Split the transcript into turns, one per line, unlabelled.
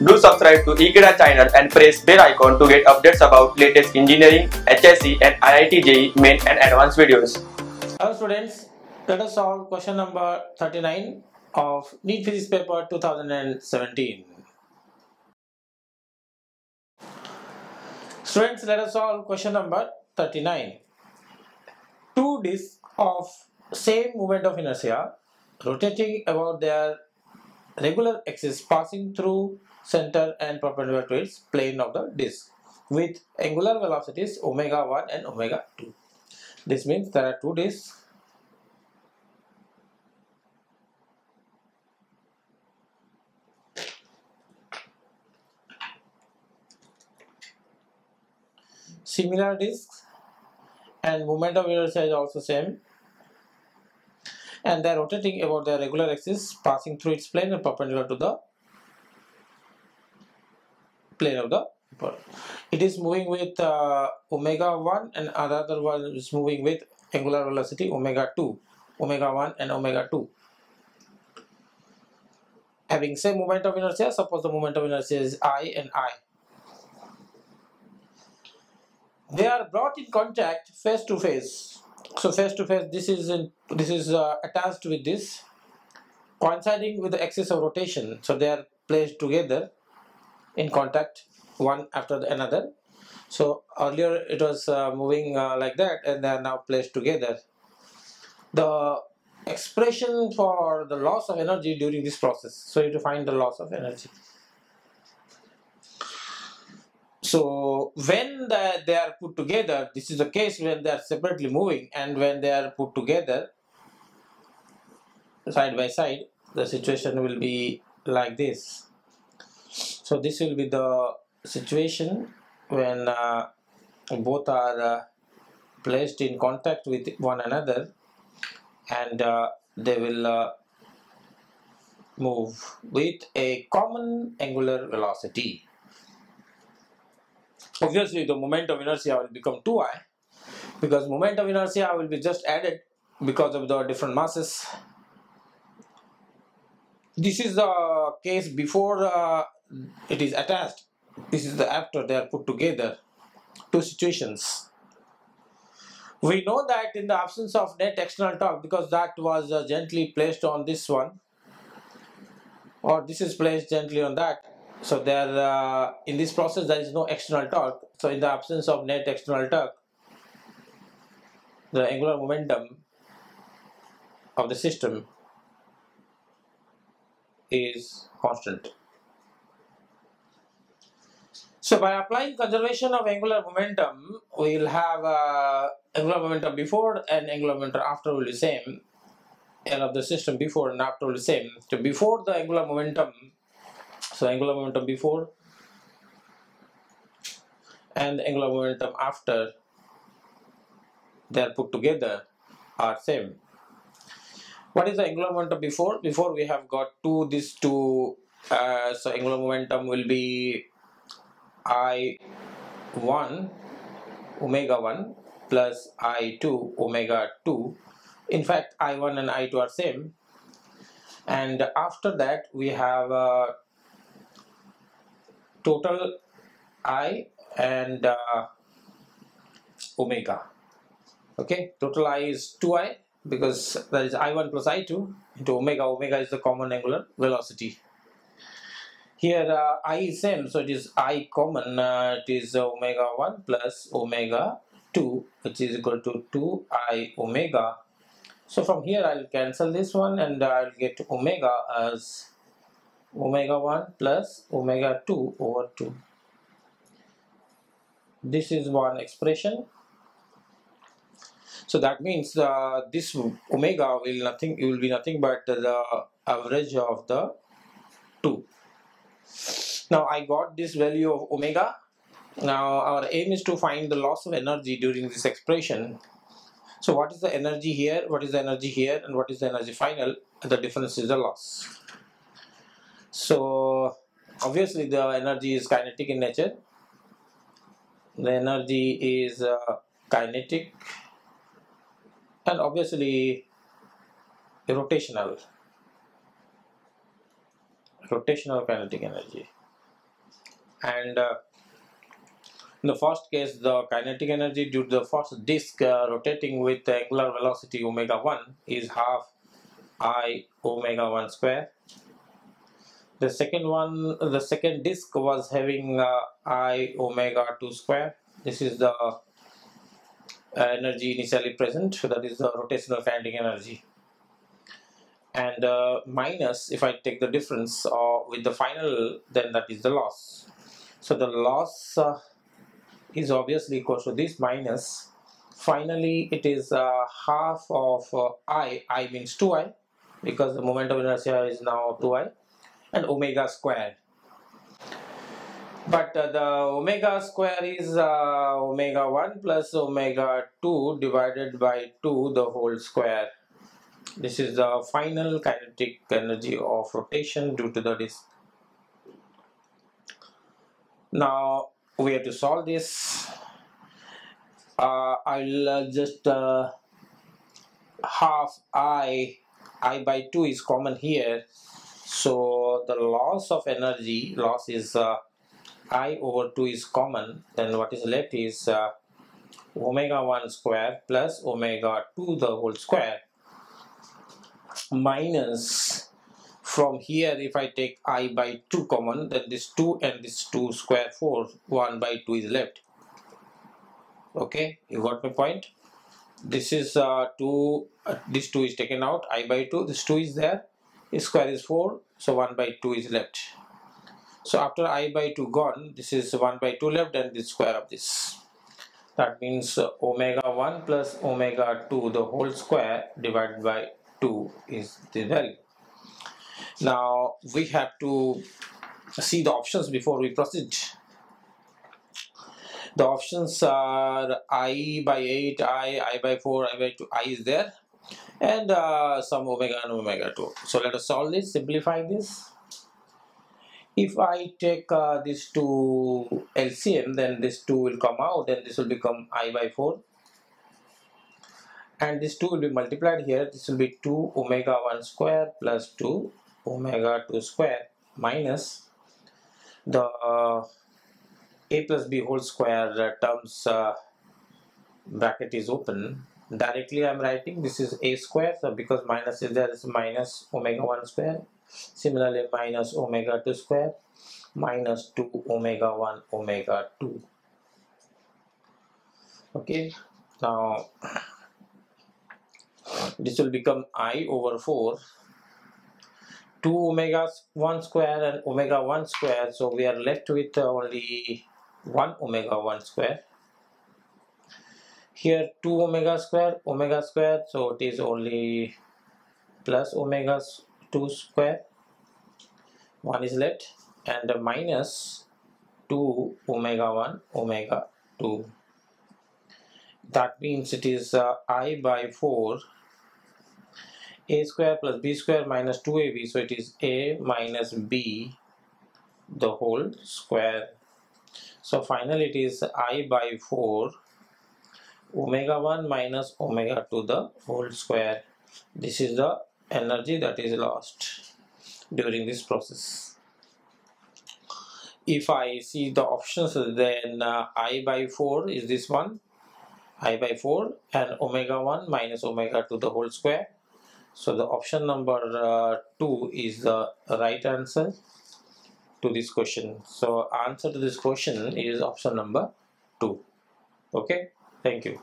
Do subscribe to Ekeeda channel and press bell icon to get updates about latest engineering, HSC and IIT JEE main and advanced videos.
Hello students, let us solve question number 39 of NEET Physics paper 2017. Students, let us solve question number 39. Two disks of same moment of inertia rotating about their regular axis passing through center and perpendicular to its plane of the disk with angular velocities omega 1 and omega 2. This means there are two disks similar disks and moment of inertia is also same, and they are rotating about their regular axis passing through its plane and perpendicular to the plane of the paper. It is moving with omega 1 and another one is moving with angular velocity omega 2, omega 1 and omega 2. Having same moment of inertia, suppose the moment of inertia is I and I. They are brought in contact face to face. So face to face, this is attached with this, coinciding with the axis of rotation. So they are placed together in contact, one after the another. So earlier it was moving like that, and they are now placed together. The expression for the loss of energy during this process. So you have to find the loss of energy. So when they are put together, this is the case when they are separately moving, and when they are put together side by side, the situation will be like this. So this will be the situation when both are placed in contact with one another, and they will move with a common angular velocity. Obviously, the moment of inertia will become 2I, because moment of inertia will be just added because of the different masses. This is the case before it is attached. This is the after they are put together. Two situations. We know that in the absence of net external torque, because that was gently placed on this one, or this is placed gently on that. So there, in this process, there is no external torque. So in the absence of net external torque, the angular momentum of the system is constant. So by applying conservation of angular momentum, we will have angular momentum before and angular momentum after will be same. And of the system before and after will be same. So before the angular momentum, so angular momentum before and angular momentum after, they are put together are same. What is the angular momentum before? Before we have got these two, so angular momentum will be I1 omega 1 plus I2 omega 2. In fact, I1 and I2 are same. And after that, we have total I and omega. Okay, total I is 2I, because that is I1 plus I2 into omega. Omega is the common angular velocity. Here I is same, so it is I common, it is omega 1 plus omega 2, which is equal to 2I omega. So from here I will cancel this one, and I will get omega as omega 1 plus omega 2 over 2. This is one expression. So that means this omega will be nothing but the average of the two. Now I got this value of omega. Now our aim is to find the loss of energy during this expression. So what is the energy here, what is the energy here, and what is the energy final? The difference is the loss. So obviously the energy is kinetic in nature. The energy is kinetic, and obviously rotational kinetic energy. And in the first case, the kinetic energy due to the first disk rotating with the angular velocity omega 1 is half I omega 1 square. The second disk was having I omega 2 square. This is the energy initially present, that is the rotational kinetic energy. And minus, if I take the difference with the final, then that is the loss. So the loss is obviously equal to this minus. Finally, it is half of I means 2I, because the moment of inertia is now 2I, and omega square. But the omega square is omega 1 plus omega 2 divided by 2 the whole square. This is the final kinetic energy of rotation due to the disk. Now we have to solve this. I'll just half I by 2 is common here, so the loss of energy, loss is I over 2 is common, then what is left is omega 1 square plus omega 2 the whole square, minus, from here if I take I by 2 common, then this 2 and this 2 square 4, 1 by 2 is left. Okay, you got my point? This is 2, this 2 is taken out, I by 2, this 2 is there, this square is 4, so 1 by 2 is left. So after I by 2 gone, this is 1 by 2 left and this square of this. That means omega 1 plus omega 2 the whole square divided by 2 is the value. Now we have to see the options before we proceed. The options are I by 8, I by 4, I by 2, I is there, and some omega and omega 2. So let us solve this, simplify this. If I take this to LCM, then this 2 will come out and this will become I by 4. And this 2 will be multiplied here. This will be 2 omega 1 square plus 2 omega 2 square minus the a plus b whole square terms bracket is open. Directly I am writing this is a square, so because minus is there, is minus omega 1 square. Similarly, minus omega 2 square minus 2 omega 1 omega 2. Okay, now this will become I over 4, 2 omega 1 square and omega 1 square, so we are left with only 1 omega 1 square. Here 2 omega square, so it is only plus omega 2 square, 1 is left, and minus 2 omega 1 omega 2. That means it is I by 4 a square plus b square minus 2ab, so it is a minus b the whole square. So finally it is I by 4 omega 1 minus omega 2 the whole square. This is the energy that is lost during this process. If I see the options, then I by 4 is this one, I by 4, and omega 1 minus omega 2 the whole square. So the option number 2 is the right answer to this question. So answer to this question is option number 2. Okay, thank you.